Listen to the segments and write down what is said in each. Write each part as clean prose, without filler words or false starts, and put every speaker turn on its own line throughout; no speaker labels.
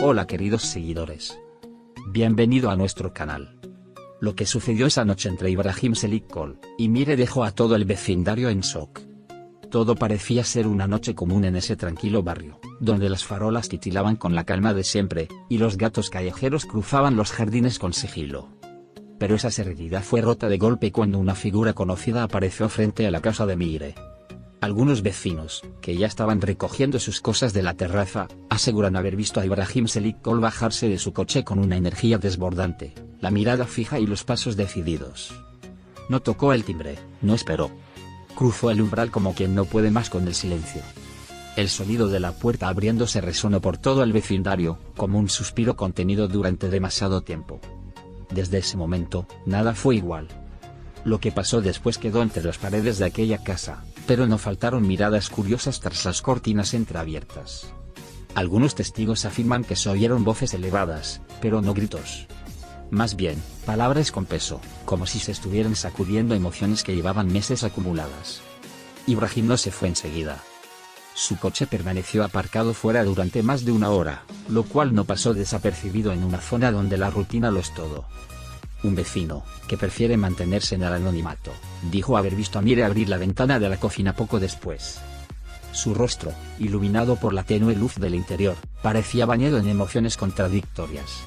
Hola queridos seguidores. Bienvenido a nuestro canal. Lo que sucedió esa noche entre Ibrahim Selikol y Mire dejó a todo el vecindario en shock. Todo parecía ser una noche común en ese tranquilo barrio, donde las farolas titilaban con la calma de siempre, y los gatos callejeros cruzaban los jardines con sigilo. Pero esa serenidad fue rota de golpe cuando una figura conocida apareció frente a la casa de Mire. Algunos vecinos, que ya estaban recogiendo sus cosas de la terraza, aseguran haber visto a Ibrahim Selikol bajarse de su coche con una energía desbordante, la mirada fija y los pasos decididos. No tocó el timbre, no esperó. Cruzó el umbral como quien no puede más con el silencio. El sonido de la puerta abriéndose resonó por todo el vecindario, como un suspiro contenido durante demasiado tiempo. Desde ese momento, nada fue igual. Lo que pasó después quedó entre las paredes de aquella casa, pero no faltaron miradas curiosas tras las cortinas entreabiertas. Algunos testigos afirman que se oyeron voces elevadas, pero no gritos. Más bien, palabras con peso, como si se estuvieran sacudiendo emociones que llevaban meses acumuladas. Ibrahim no se fue enseguida. Su coche permaneció aparcado fuera durante más de una hora, lo cual no pasó desapercibido en una zona donde la rutina lo es todo. Un vecino, que prefiere mantenerse en el anonimato, dijo haber visto a Mire abrir la ventana de la cocina poco después. Su rostro, iluminado por la tenue luz del interior, parecía bañado en emociones contradictorias.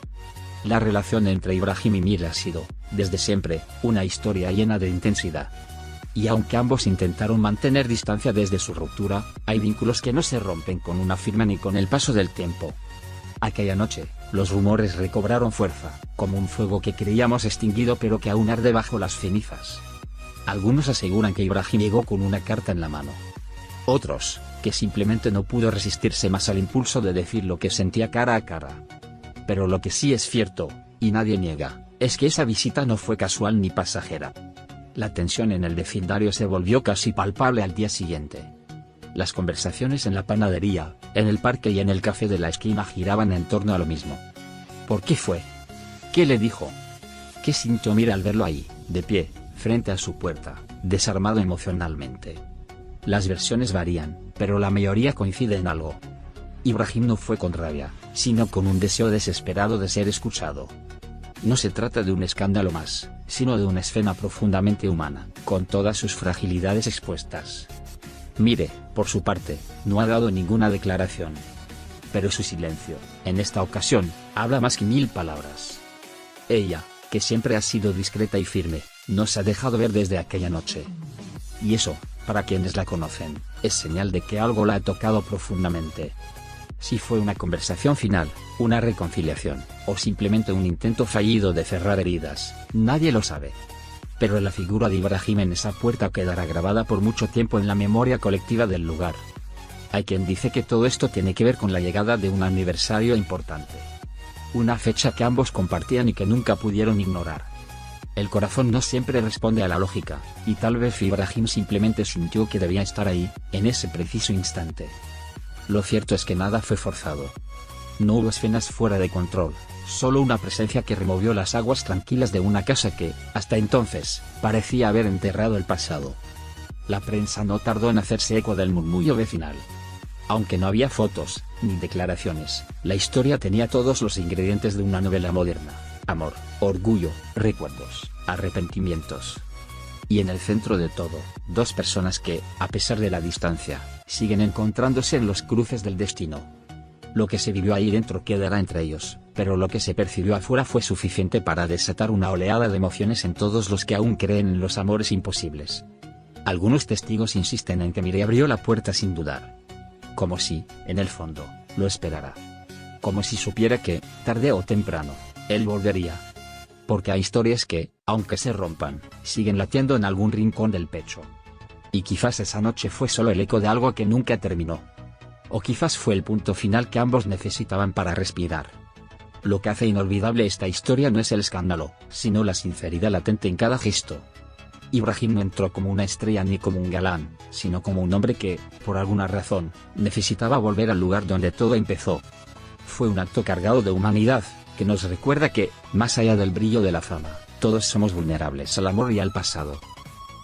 La relación entre Ibrahim y Mire ha sido, desde siempre, una historia llena de intensidad. Y aunque ambos intentaron mantener distancia desde su ruptura, hay vínculos que no se rompen con una firma ni con el paso del tiempo. Aquella noche, los rumores recobraron fuerza, como un fuego que creíamos extinguido pero que aún arde bajo las cenizas. Algunos aseguran que Ibrahim llegó con una carta en la mano. Otros, que simplemente no pudo resistirse más al impulso de decir lo que sentía cara a cara. Pero lo que sí es cierto, y nadie niega, es que esa visita no fue casual ni pasajera. La tensión en el vecindario se volvió casi palpable al día siguiente. Las conversaciones en la panadería, en el parque y en el café de la esquina giraban en torno a lo mismo. ¿Por qué fue? ¿Qué le dijo? ¿Qué sintió Mire al verlo ahí, de pie, frente a su puerta, desarmado emocionalmente? Las versiones varían, pero la mayoría coincide en algo. Ibrahim no fue con rabia, sino con un deseo desesperado de ser escuchado. No se trata de un escándalo más, sino de una escena profundamente humana, con todas sus fragilidades expuestas. Mire, por su parte, no ha dado ninguna declaración. Pero su silencio, en esta ocasión, habla más que 1000 palabras. Ella, que siempre ha sido discreta y firme, nos ha dejado ver desde aquella noche. Y eso, para quienes la conocen, es señal de que algo la ha tocado profundamente. Si fue una conversación final, una reconciliación, o simplemente un intento fallido de cerrar heridas, nadie lo sabe. Pero la figura de Ibrahim en esa puerta quedará grabada por mucho tiempo en la memoria colectiva del lugar. Hay quien dice que todo esto tiene que ver con la llegada de un aniversario importante. Una fecha que ambos compartían y que nunca pudieron ignorar. El corazón no siempre responde a la lógica, y tal vez Ibrahim simplemente sintió que debía estar ahí, en ese preciso instante. Lo cierto es que nada fue forzado. No hubo escenas fuera de control, solo una presencia que removió las aguas tranquilas de una casa que, hasta entonces, parecía haber enterrado el pasado. La prensa no tardó en hacerse eco del murmullo vecinal. Aunque no había fotos, ni declaraciones, la historia tenía todos los ingredientes de una novela moderna: amor, orgullo, recuerdos, arrepentimientos. Y en el centro de todo, dos personas que, a pesar de la distancia, siguen encontrándose en los cruces del destino. Lo que se vivió ahí dentro quedará entre ellos, pero lo que se percibió afuera fue suficiente para desatar una oleada de emociones en todos los que aún creen en los amores imposibles. Algunos testigos insisten en que Mire abrió la puerta sin dudar. Como si, en el fondo, lo esperara. Como si supiera que, tarde o temprano, él volvería. Porque hay historias que, aunque se rompan, siguen latiendo en algún rincón del pecho. Y quizás esa noche fue solo el eco de algo que nunca terminó. O quizás fue el punto final que ambos necesitaban para respirar. Lo que hace inolvidable esta historia no es el escándalo, sino la sinceridad latente en cada gesto. Ibrahim no entró como una estrella ni como un galán, sino como un hombre que, por alguna razón, necesitaba volver al lugar donde todo empezó. Fue un acto cargado de humanidad, que nos recuerda que, más allá del brillo de la fama, todos somos vulnerables al amor y al pasado.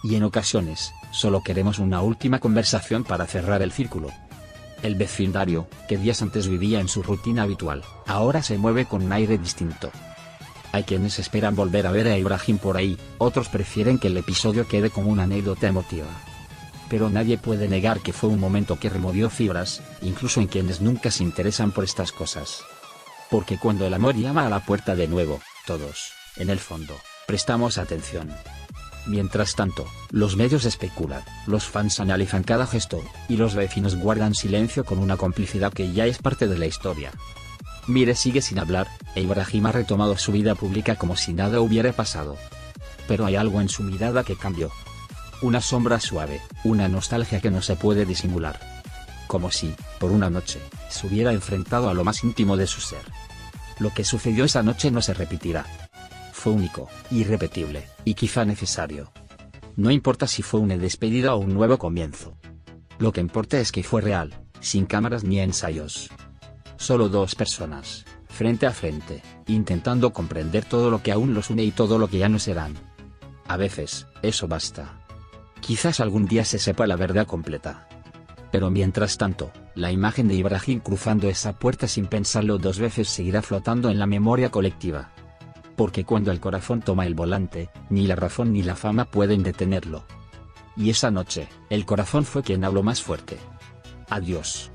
Y en ocasiones, solo queremos una última conversación para cerrar el círculo. El vecindario, que días antes vivía en su rutina habitual, ahora se mueve con un aire distinto. Hay quienes esperan volver a ver a Ibrahim por ahí, otros prefieren que el episodio quede como una anécdota emotiva. Pero nadie puede negar que fue un momento que removió fibras, incluso en quienes nunca se interesan por estas cosas. Porque cuando el amor llama a la puerta de nuevo, todos, en el fondo, prestamos atención. Mientras tanto, los medios especulan, los fans analizan cada gesto, y los vecinos guardan silencio con una complicidad que ya es parte de la historia. Mire sigue sin hablar, e Ibrahim ha retomado su vida pública como si nada hubiera pasado. Pero hay algo en su mirada que cambió. Una sombra suave, una nostalgia que no se puede disimular. Como si, por una noche, se hubiera enfrentado a lo más íntimo de su ser. Lo que sucedió esa noche no se repetirá. Fue único, irrepetible, y quizá necesario. No importa si fue una despedida o un nuevo comienzo. Lo que importa es que fue real, sin cámaras ni ensayos. Solo dos personas, frente a frente, intentando comprender todo lo que aún los une y todo lo que ya no serán. A veces, eso basta. Quizás algún día se sepa la verdad completa. Pero mientras tanto, la imagen de Ibrahim cruzando esa puerta sin pensarlo dos veces seguirá flotando en la memoria colectiva. Porque cuando el corazón toma el volante, ni la razón ni la fama pueden detenerlo. Y esa noche, el corazón fue quien habló más fuerte. Adiós.